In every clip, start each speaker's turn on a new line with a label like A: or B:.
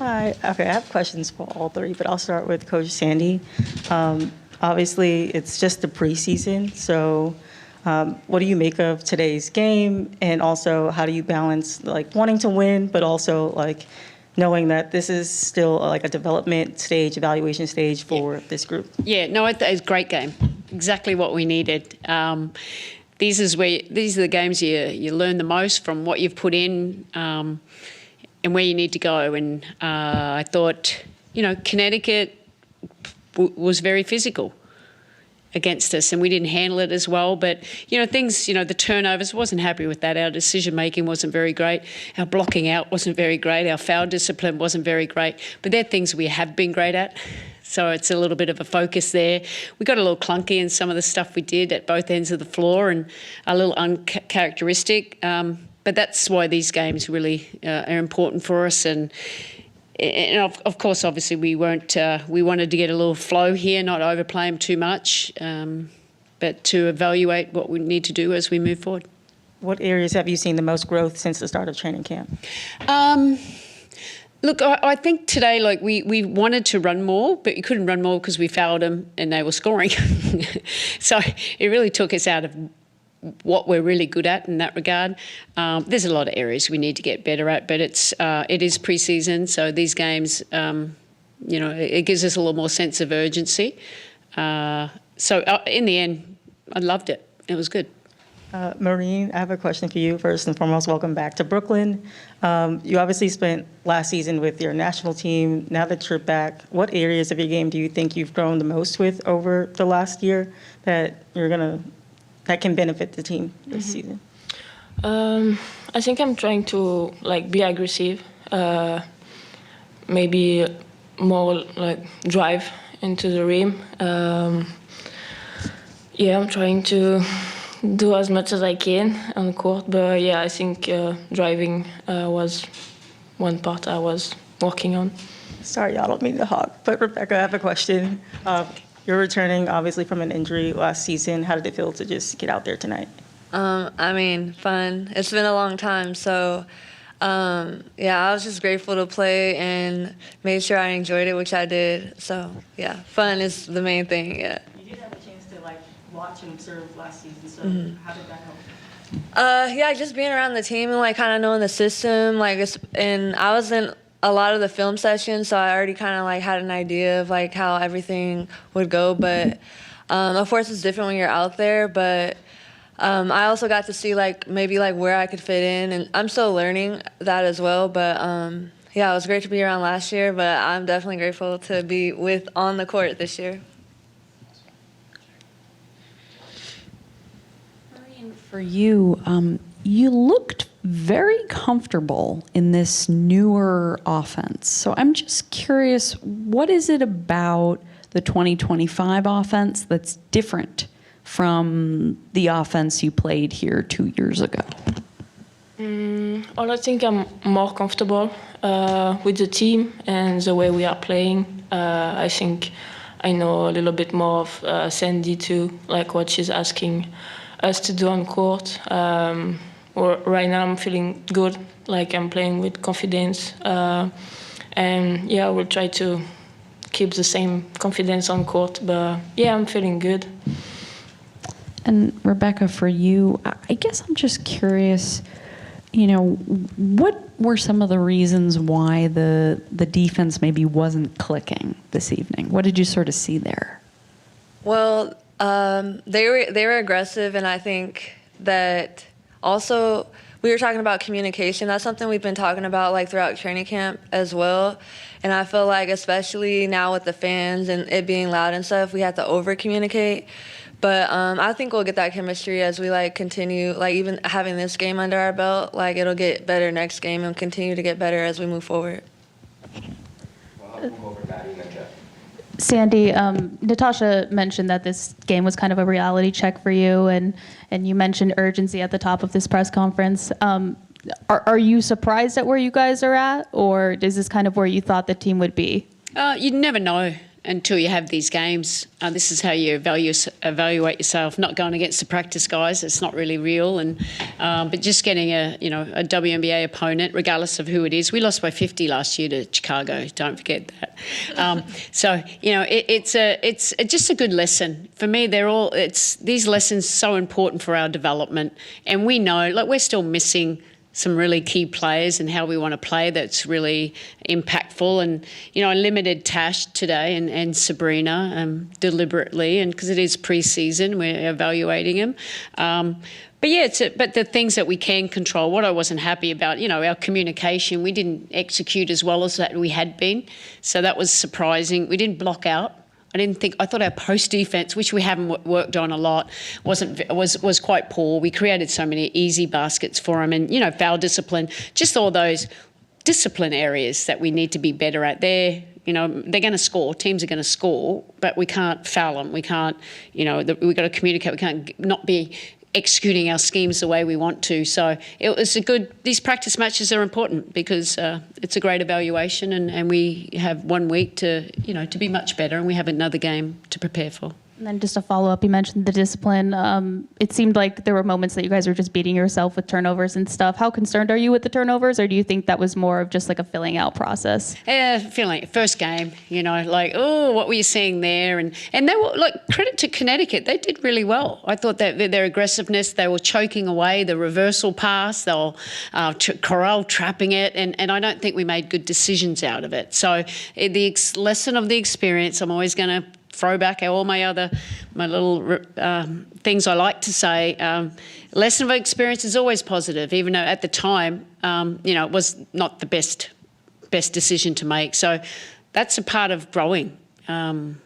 A: Hi. Okay, I have questions for all three, but I'll start with Coach Sandy. Obviously, it's just the preseason, so what do you make of today's game, and also how do you balance like wanting to win, but also like knowing that this is still like a development stage, evaluation stage for this group?
B: Yeah, no, it's a great game. Exactly what we needed. These are the games you learn the most from what you've put in. And where you need to go. And I thought, Connecticut was very physical against us, and we didn't handle it as well. But, the turnovers, wasn't happy with that. Our decision-making wasn't very great. Our blocking out wasn't very great. Our foul discipline wasn't very great. But they're things we have been great at. So it's a little bit of a focus there. We got a little clunky in some of the stuff we did at both ends of the floor and a little uncharacteristic. But that's why these games really are important for us, and of course, obviously, we wanted to get a little flow here, not overplay them too much, but to evaluate what we need to do as we move forward.
A: What areas have you seen the most growth since the start of training camp?
B: Look, I think today, we wanted to run more, but you couldn't run more because we fouled them and they were scoring. So it really took us out of what we're really good at in that regard. There's a lot of areas we need to get better at, but it is preseason, so these games, it gives us a little more sense of urgency. So in the end, I loved it. It was good.
A: Maureen, I have a question for you. First and foremost, welcome back to Brooklyn. You obviously spent last season with your national team. Now that you're back, what areas of your game do you think you've grown the most with over the last year that can benefit the team this season?
C: I think I'm trying to be aggressive, maybe more drive into the rim. I'm trying to do as much as I can on the court, but I think driving was one part I was working on.
A: Sorry, y'all, don't mean to hog, but Rebecca, I have a question. You're returning, obviously, from an injury last season. How did it feel to just get out there tonight?
D: Fun. It's been a long time, so I was just grateful to play and made sure I enjoyed it, which I did. So, fun is the main thing,
A: You did have a chance to, watch and observe last season, so how did that help?
D: Just being around the team and, kind of knowing the system, and I was in a lot of the film sessions, so I already kind of had an idea of how everything would go. But of course, it's different when you're out there. But I also got to see maybe where I could fit in, and I'm still learning that as well. But it was great to be around last year. But I'm definitely grateful to be on the court this year.
E: Marian, for you, you looked very comfortable in this newer offense. So I'm just curious, what is it about the 2025 offense that's different from the offense you played here 2 years ago?
C: I think I'm more comfortable with the team and the way we are playing. I think I know a little bit more of Sandy too, what she's asking us to do on court. Right now I'm feeling good, I'm playing with confidence. And we'll try to keep the same confidence on court, but I'm feeling good.
E: And Rebecca, for you, I guess I'm just curious, what were some of the reasons why the defense maybe wasn't clicking this evening? What did you sort of see there?
D: Well, they were aggressive, and I think that also we were talking about communication. That's something we've been talking about throughout training camp as well. And I feel especially now with the fans and it being loud and stuff, we have to over communicate. But I think we'll get that chemistry as we continue, even having this game under our belt. It'll get better next game and continue to get better as we move forward.
F: Well, I'll move over to Maddie and then Jeff.
G: Sandy, Natasha mentioned that this game was kind of a reality check for you, and you mentioned urgency at the top of this press conference. Are you surprised at where you guys are at, or is this kind of where you thought the team would be?
B: You never know until you have these games. This is how you evaluate yourself. Not going against the practice guys; it's not really real. But just getting a WNBA opponent, regardless of who it is. We lost by 50 last year to Chicago. Don't forget that. It's just a good lesson for me. These lessons so important for our development, and we know we're still missing some really key players and how we want to play that's really impactful. And, I limited Tash today and Sabrina deliberately, and because it is preseason, we're evaluating them. But the things that we can control, what I wasn't happy about, our communication, we didn't execute as well as that we had been. So that was surprising. We didn't block out. I thought our post defense, which we haven't worked on a lot, was quite poor. We created so many easy baskets for them, and foul discipline, just all those discipline areas that we need to be better at. They're going to score. Teams are going to score, but we can't foul them. We can't, we've got to communicate. We can't not be executing our schemes the way we want to. So it was these practice matches are important because it's a great evaluation, and we have 1 week to be much better, and we have another game to prepare for.
G: And then just a follow-up, you mentioned the discipline. It seemed like there were moments that you guys were just beating yourself with turnovers and stuff. How concerned are you with the turnovers, or do you think that was more of just like a filling out process?
B: Feeling first game, what were you seeing there? And they were credit to Connecticut, they did really well. I thought that their aggressiveness, they were choking away the reversal pass, they were Corral trapping it, and I don't think we made good decisions out of it. So the lesson of the experience, I'm always going to throw back all my little things I like to say. Lesson of experience is always positive, even though at the time, it was not the best decision to make. So that's a part of growing. And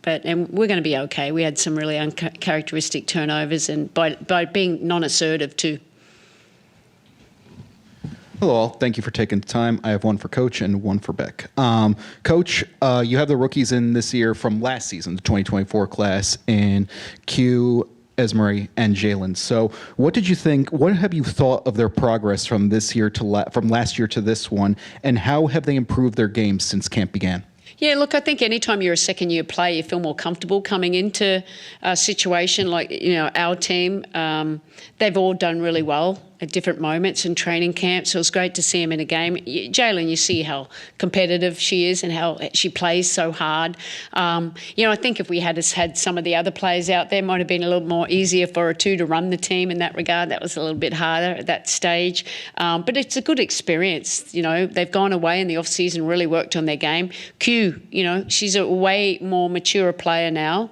B: we're going to be okay. We had some really uncharacteristic turnovers, and by being non-assertive too.
H: Hello all, thank you for taking the time. I have one for Coach and one for Beck. Coach, you have the rookies in this year from last season, the 2024 class, in Q, Esmery, and Jalen. So what did you think, what have you thought of their progress from this year from last year to this one, and how have they improved their games since camp began?
B: Yeah, look, I think anytime you're a second-year player, you feel more comfortable coming into a situation like, our team. They've all done really well at different moments in training camp, so it was great to see him in a game. Jalen, you see how competitive she is and how she plays so hard. I think if we had some of the other players out there, it might have been a little more easier for her to run the team in that regard. That was a little bit harder at that stage. But it's a good experience. They've gone away in the off-season, really worked on their game. Q, she's a way more mature player now.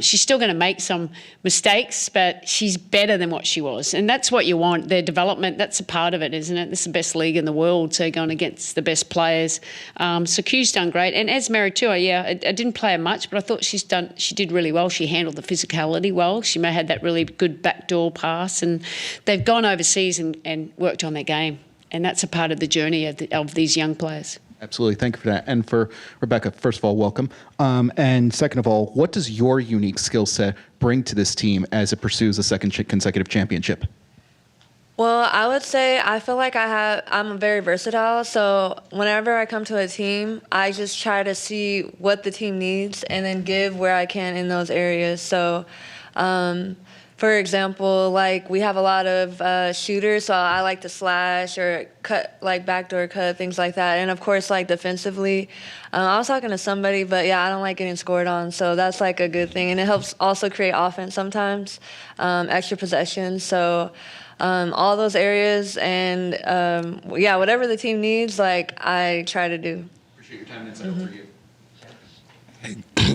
B: She's still going to make some mistakes, but she's better than what she was. And that's what you want. Their development, that's a part of it, isn't it? This is the best league in the world, so going against the best players. So Q's done great. And Esmery too, I didn't play her much, but I thought she did really well. She handled the physicality well. She may have had that really good backdoor pass. And they've gone overseas and worked on their game. And that's a part of the journey of these young players.
H: Absolutely. Thank you for that. And for Rebecca, first of all, welcome. And second of all, what does your unique skill set bring to this team as it pursues a second consecutive championship?
D: Well, I would say I feel like I'm very versatile. So whenever I come to a team, I just try to see what the team needs and then give where I can in those areas. So, for example, we have a lot of shooters, so I like to slash or cut, backdoor cut, things like that. And of course, defensively, I was talking to somebody, but yeah, I don't like getting scored on, so that's a good thing. And it helps also create offense sometimes, extra possessions. So all those areas and whatever the team needs, I try to do.
H: Appreciate your time and insight. Over to you.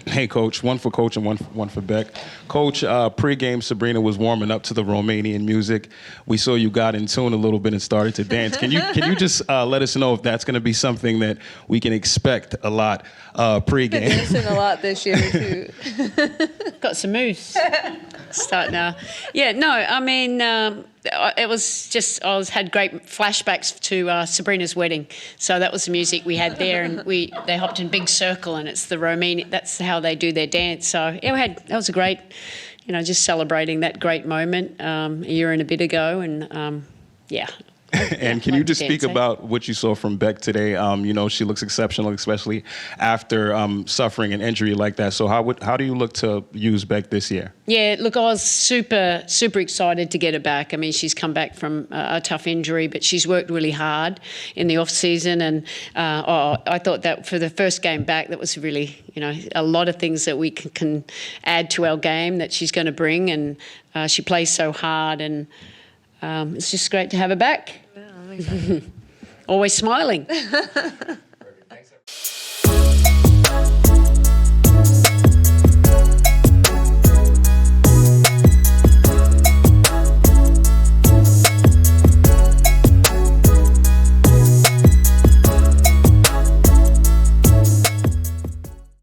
F: Hey, Coach. One for Coach and one for Beck. Coach, pregame, Sabrina was warming up to the Romanian music. We saw you got in tune a little bit and started to dance. Can you just let us know if that's going to be something that we can expect a lot pregame?
D: Been dancing a lot this year too.
B: Got some moves. Start now. Yeah, no, I mean, it was just, had great flashbacks to Sabrina's wedding. So that was the music we had there, and they hopped in big circle, and it's the Romanian, that's how they do their dance. So yeah, that was a great, just celebrating that great moment a year and a bit ago, and
F: And can
B: like
F: you
B: to
F: just speak
B: dance, eh?
F: about what you saw from Beck today? You know, she looks exceptional, especially after suffering an injury like that. So how do you look to use Beck this year?
B: Yeah, look, I was super excited to get her back. I mean, she's come back from a tough injury, but she's worked really hard in the off season, and I thought that for the first game back, that was really, you know, a lot of things that we can add to our game that she's going to bring, and she plays so hard, and it's just great to have her back.
D: Yeah, I'm excited.
B: Always smiling.